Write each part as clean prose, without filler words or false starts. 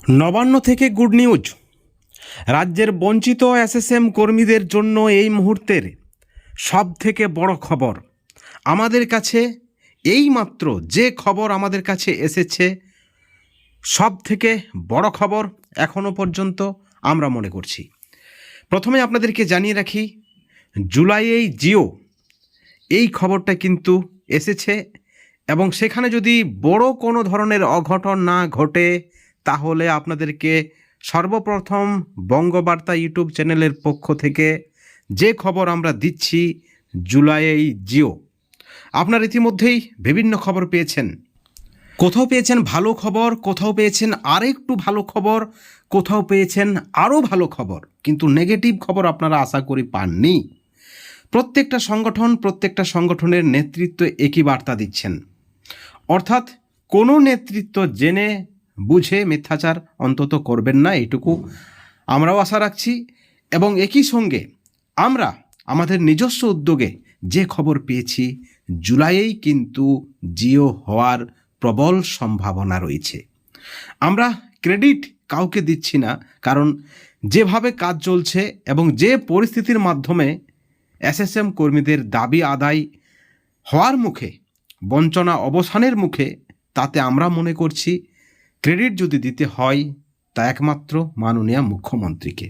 নবান্ন থেকে good news. রাজ্যের বঞ্চিত এসএসএম কর্মীদের জন্য এই মুহূর্তের সব থেকে বড় খবর আমাদের কাছে এইমাত্র যে খবর আমাদের কাছে এসেছে, সব থেকে বড় খবর এখনো পর্যন্ত আমরা মনে করছি। প্রথমে আপনাদেরকে জানিয়ে রাখি, জুলাইয়েই জিও এই খবরটা কিন্তু এসেছে এবং সেখানে যদি বড় কোনো ধরনের অঘটন না ঘটে তাহলে আপনাদেরকে সর্বপ্রথম বঙ্গবার্তা ইউটিউব চ্যানেলের পক্ষ থেকে যে খবর আমরা দিচ্ছি, জুলাইয়েই জিও। আপনারা ইতিমধ্যেই বিভিন্ন খবর পেয়েছেন, কোথাও পেয়েছেন ভালো খবর, কোথাও পেয়েছেন আরেকটু ভালো খবর, কোথাও পেয়েছেন আরও ভালো খবর, কিন্তু নেগেটিভ খবর আপনারা আশা করি পাননি। প্রত্যেকটা সংগঠনের নেতৃত্ব একই বার্তা দিচ্ছেন, অর্থাৎ কোনো নেতৃত্ব জেনে বুঝে মিথ্যাচার অন্তত করবেন না, এইটুকু আমরাও আশা রাখছি। এবং একই সঙ্গে আমরা আমাদের নিজস্ব উদ্যোগে যে খবর পেয়েছি, জুলাইয়েই কিন্তু জিও হওয়ার প্রবল সম্ভাবনা রয়েছে। আমরা ক্রেডিট কাউকে দিচ্ছি না, কারণ যেভাবে কাজ চলছে এবং যে পরিস্থিতির মাধ্যমে এসএসএম কর্মীদের দাবি আদায় হওয়ার মুখে, বঞ্চনা অবসানের মুখে, তাতে আমরা মনে করছি ক্রেডিট যদি দিতে হয় তা একমাত্র মাননীয় মুখ্যমন্ত্রীকে।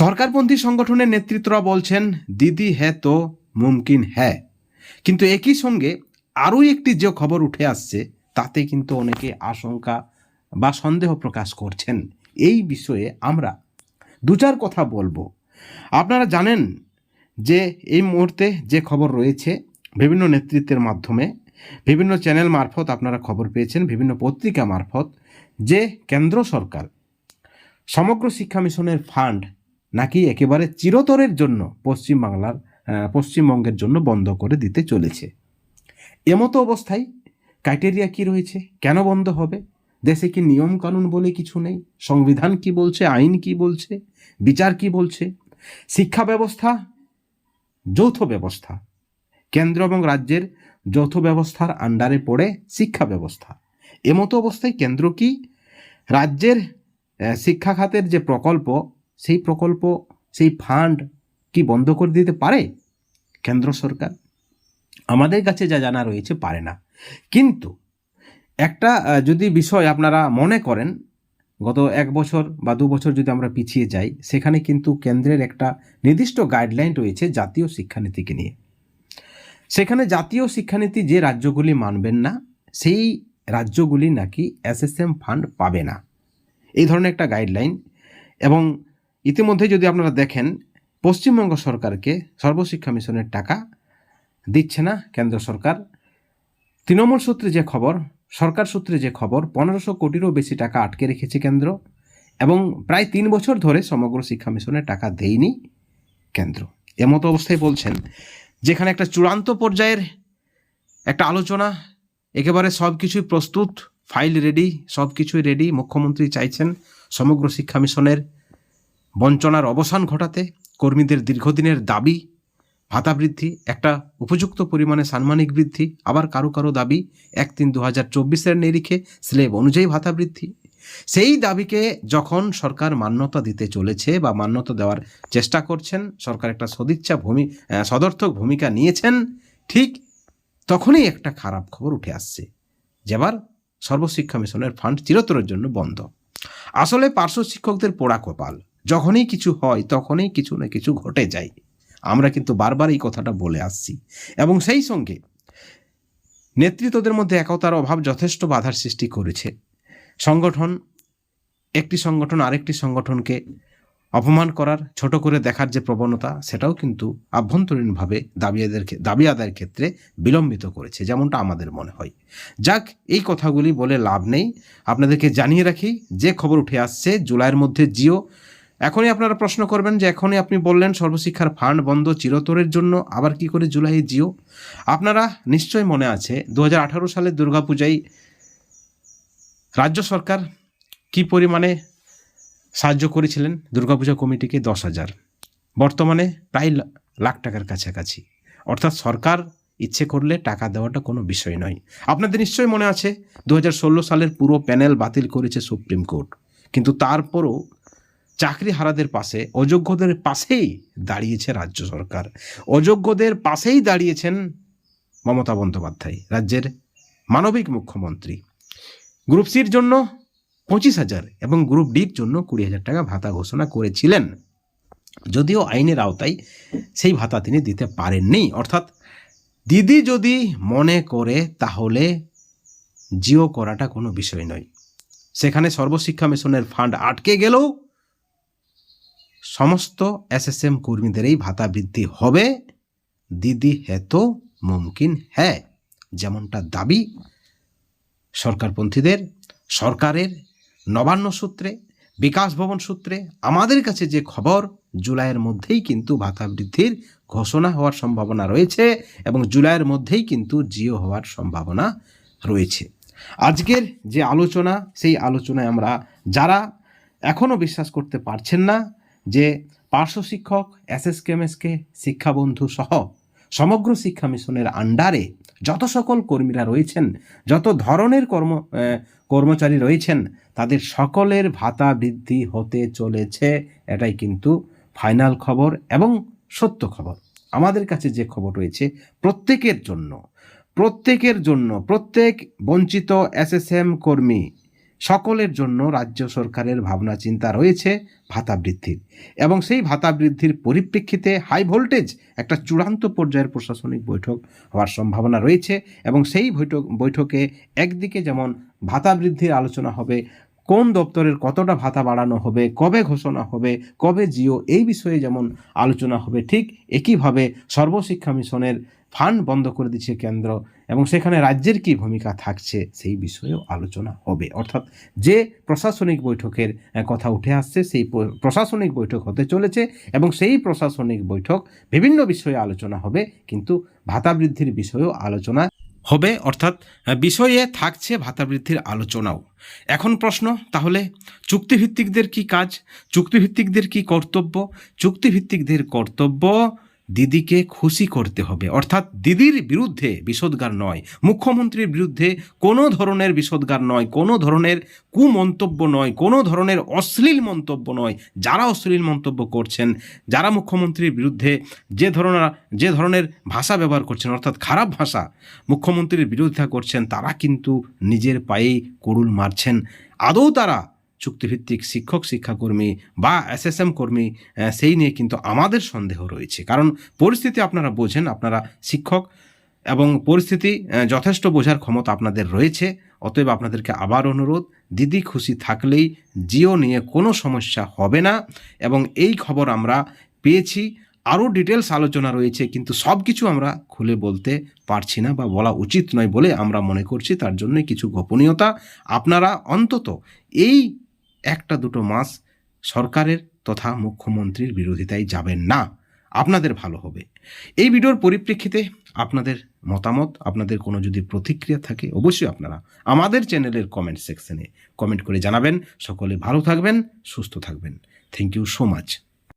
সরকারপন্থী সংগঠনের নেতৃত্বরা বলছেন দিদি হ্যাঁ তো মুমকিন হ্যাঁ, কিন্তু একই সঙ্গে আরও একটি যে খবর উঠে আসছে তাতে কিন্তু অনেকে আশঙ্কা বা সন্দেহ প্রকাশ করছেন। এই বিষয়ে আমরা দু চার কথা বলবো। আপনারা জানেন যে এই মুহূর্তে যে খবর রয়েছে, বিভিন্ন নেতৃত্বের মাধ্যমে, বিভিন্ন চ্যানেল মারফত আপনারা খবর পেয়েছেন, বিভিন্ন পত্রিকা মারফত, যে কেন্দ্র সরকার সমগ্র শিক্ষা মিশনের ফান্ড নাকি একেবারে চিরতরের জন্য পশ্চিমবঙ্গের জন্য বন্ধ করে দিতে চলেছে। এমতো অবস্থায় ক্রাইটেরিয়া কি রয়েছে, কেন বন্ধ হবে? দেশে কি নিয়ম কানুন বলে কিছু নেই? সংবিধান কি বলছে, আইন কি বলছে, বিচার কি বলছে? শিক্ষা ব্যবস্থা যৌথ ব্যবস্থা, কেন্দ্র এবং রাজ্যের যৌথ ব্যবস্থার আন্ডারে পড়ে শিক্ষা ব্যবস্থা। এমতো অবস্থায় কেন্দ্র কি রাজ্যের শিক্ষা খাতের যে প্রকল্প, সেই ফান্ড কি বন্ধ করে দিতে পারে কেন্দ্র সরকার? আমাদের কাছে যা জানা রয়েছে পারে না। কিন্তু একটা যদি বিষয় আপনারা মনে করেন, গত 1 বছর বা 2 বছর যদি আমরা পিছিয়ে যাই, সেখানে কিন্তু কেন্দ্রের একটা নির্দিষ্ট গাইডলাইন রয়েছে জাতীয় শিক্ষানীতিকে নিয়ে। সেখানে জাতীয় শিক্ষানীতি যে রাজ্যগুলি মানবেন না, সেই রাজ্যগুলি নাকি এসএসএম ফান্ড পাবে না, এই ধরনের একটা গাইডলাইন। এবং ইতিমধ্যে যদি আপনারা দেখেন, পশ্চিমবঙ্গ সরকারকে সর্বশিক্ষা মিশনের টাকা দিচ্ছে না কেন্দ্র সরকার। তৃণমূল সূত্রে যে খবর, সরকার সূত্রে যে খবর, 1500 কোটিরও বেশি টাকা আটকে রেখেছে কেন্দ্র এবং প্রায় 3 বছর ধরে সমগ্র শিক্ষা মিশনের টাকা দেয়নি কেন্দ্র। এমতো অবস্থায় বলছেন, যেখানে একটা চূড়ান্ত পর্যায়ের একটা আলোচনা, একেবারে সব কিছুই প্রস্তুত, ফাইল রেডি, সব কিছুই রেডি, মুখ্যমন্ত্রী চাইছেন সমগ্র শিক্ষা মিশনের বঞ্চনার অবসান ঘটাতে, কর্মীদের দীর্ঘদিনের দাবি ভাতা বৃদ্ধি, একটা উপযুক্ত পরিমাণে সাম্মানিক বৃদ্ধি, আবার কারো কারো দাবি 1-3-2024 নিরিখে স্লেব অনুযায়ী ভাতা বৃদ্ধি। সেই দাবিকে যখন সরকার মান্যতা দিতে চলেছে বা মান্যতা দেওয়ার চেষ্টা করছেন, সরকার একটা সদর্থক ভূমিকা নিয়েছেন, ঠিক তখনই একটা খারাপ খবর উঠে আসছে, যেবার সর্বশিক্ষা মিশনের ফান্ড চিরতরের জন্য বন্ধ। আসলে পার্শ্ব শিক্ষকদের পোড়া কপাল, যখনই কিছু হয় তখনই কিছু না কিছু ঘটে যায়। আমরা কিন্তু বারবার এই কথাটা বলে আসছি এবং সেই সঙ্গে নেতৃত্বদের মধ্যে একতার অভাব যথেষ্ট বাধার সৃষ্টি করেছে। একটি সংগঠন আরেকটি সংগঠনকে অপমান করার, ছোট করে দেখার যে প্রবণতা, সেটাও কিন্তু আভ্যন্তরীণভাবে দাবি আদায়ের ক্ষেত্রে বিলম্বিত করেছে, যেমনটা আমাদের মনে হয়। যাক, এই কথাগুলি বলে লাভ নেই, আপনাদেরকে জানিয়ে রাখি যে খবর উঠে আসছে জুলাইয়ের মধ্যে জিও। এখনই আপনারা প্রশ্ন করবেন যে এখনই আপনি বললেন সর্বশিক্ষার ফান্ড বন্ধ চিরতরের জন্য, আবার কি করে জুলাই জিও? আপনারা নিশ্চয় মনে আছে 2018 সালের দুর্গাপূজায় রাজ্য সরকার কি পরিমাণে সাহায্য করেছিলেন দুর্গাপূজা কমিটিকে? 10,000, বর্তমানে প্রায় লাখ টাকার কাছাকাছি। অর্থাৎ সরকার ইচ্ছে করলে টাকা দেওয়াটা কোনো বিষয় নয়। আপনাদের নিশ্চয়ই মনে আছে 2016 সালের পুরো প্যানেল বাতিল করেছে সুপ্রিম কোর্ট। কিন্তু তারপরও চাকরি হারাদের পাশে, অযোগ্যদের পাশেই দাঁড়িয়েছে রাজ্য সরকার, অযোগ্যদের পাশেই দাঁড়িয়েছেন মমতা বন্দ্যোপাধ্যায়, রাজ্যের মানবিক মুখ্যমন্ত্রী। গ্রুপ সির জন্য 25,000 এবং গ্রুপ ডির জন্য 20,000 টাকা ভাতা ঘোষণা করেছিলেন, যদিও আইনের আওতায় সেই ভাতা তিনি দিতে পারেননি। অর্থাৎ দিদি যদি মনে করে তাহলে জিও করাটা কোনো বিষয় নয়। সেখানে সর্বশিক্ষা মিশনের ফান্ড আটকে গেলেও সমস্ত এসএসএম কর্মীদেরই ভাতা বৃদ্ধি হবে। দিদি হ্যাঁ তো মুমকিন হ্যাঁ, যেমনটা দাবি সরকারপন্থীদের, সরকারের নবান্ন সূত্রে, বিকাশ ভবন সূত্রে আমাদের কাছে যে খবর, জুলাইয়ের মধ্যেই কিন্তু ভাতা বৃদ্ধির ঘোষণা হওয়ার সম্ভাবনা রয়েছে এবং জুলাইয়ের মধ্যেই কিন্তু জিও হওয়ার সম্ভাবনা রয়েছে। আজকের যে আলোচনা, সেই আলোচনায় আমরা যারা এখনও বিশ্বাস করতে পারছেন না যে পার্শ্ব শিক্ষক, এসএসকেএমএসকে, শিক্ষাবন্ধু সহ সমগ্র শিক্ষা মিশনের আন্ডারে যত সকল কর্মীরা রয়েছেন, যত ধরনের কর্মচারী রয়েছেন, তাদের সকলের ভাতা বৃদ্ধি হতে চলেছে, এটাই কিন্তু ফাইনাল খবর এবং সত্য খবর। আমাদের কাছে যে খবর রয়েছে প্রত্যেকের জন্য, প্রত্যেক বঞ্চিত এসএসএম কর্মী সকলের জন্য রাজ্য সরকারের ভাবনা চিন্তা রয়েছে ভাতা বৃদ্ধির, এবং সেই ভাতা বৃদ্ধির পরিপ্রেক্ষিতে হাই ভোল্টেজ একটা চূড়ান্ত পর্যায়ের প্রশাসনিক বৈঠক হওয়ার সম্ভাবনা রয়েছে। এবং সেই বৈঠকে একদিকে যেমন ভাতা বৃদ্ধির আলোচনা হবে, কোন দপ্তরের কতটা ভাতা বাড়ানো হবে, কবে ঘোষণা হবে, কবে জিও, এই বিষয়ে যেমন আলোচনা হবে, ঠিক একইভাবে সর্বশিক্ষা মিশনের ফান্ড বন্ধ করে দিচ্ছে কেন্দ্র এবং সেখানে রাজ্যের কি ভূমিকা থাকছে সেই বিষয়েও আলোচনা হবে। অর্থাৎ যে প্রশাসনিক বৈঠকের কথা উঠে আসছে, সেই প্রশাসনিক বৈঠক হতে চলেছে এবং সেই প্রশাসনিক বৈঠক বিভিন্ন বিষয়ে আলোচনা হবে, কিন্তু ভাতা বৃদ্ধির বিষয়েও আলোচনা হবে। অর্থাৎ বিষয়ে থাকছে ভাতা বৃদ্ধির আলোচনাও। এখন প্রশ্ন, তাহলে চুক্তিভিত্তিকদের কি কাজ, চুক্তিভিত্তিকদের কি কর্তব্য? চুক্তিভিত্তিকদের কর্তব্য দিদিকে খুশি করতে হবে। অর্থাৎ দিদির বিরুদ্ধে বিষোদগার নয়, মুখ্যমন্ত্রীর বিরুদ্ধে কোনো ধরনের বিষোদগার নয়, কোনো ধরনের কুমন্তব্য নয়, কোনো ধরনের অশ্লীল মন্তব্য নয়। যারা অশ্লীল মন্তব্য করছেন, যারা মুখ্যমন্ত্রীর বিরুদ্ধে যে ধরনের ভাষা ব্যবহার করছেন, অর্থাৎ খারাপ ভাষা মুখ্যমন্ত্রীর বিরোধিতা করছেন, তারা কিন্তু নিজের পায়েই কুড়ুল মারছেন। আদৌ তারা চুক্তিভিত্তিক শিক্ষক, শিক্ষাকর্মী বা এসএসএম কর্মী, সেই নিয়ে কিন্তু আমাদের সন্দেহ রয়েছে। কারণ পরিস্থিতি আপনারা বোঝেন, আপনারা শিক্ষক এবং পরিস্থিতি যথেষ্ট বোঝার ক্ষমতা আপনাদের রয়েছে। অতএব আপনাদেরকে আবার অনুরোধ, দিদি খুশি থাকলেই জিও নিয়ে কোনো সমস্যা হবে না। এবং এই খবর আমরা পেয়েছি, আরও ডিটেলস আলোচনা রয়েছে, কিন্তু সব কিছু আমরা খুলে বলতে পারছি না বা বলা উচিত নয় বলে আমরা মনে করছি। তার জন্যই কিছু গোপনীয়তা। আপনারা অন্তত এই 1-2 মাস সরকারের তথা মুখ্যমন্ত্রীর বিরোধিতায় যাবেন না, আপনাদের ভালো হবে। এই ভিডিওর পরিপ্রেক্ষিতে আপনাদের মতামত, আপনাদের কোনো যদি প্রতিক্রিয়া থাকে, অবশ্যই আপনারা আমাদের চ্যানেলের কমেন্ট সেকশনে কমেন্ট করে জানাবেন। সকলে ভালো থাকবেন, সুস্থ থাকবেন। Thank you so much.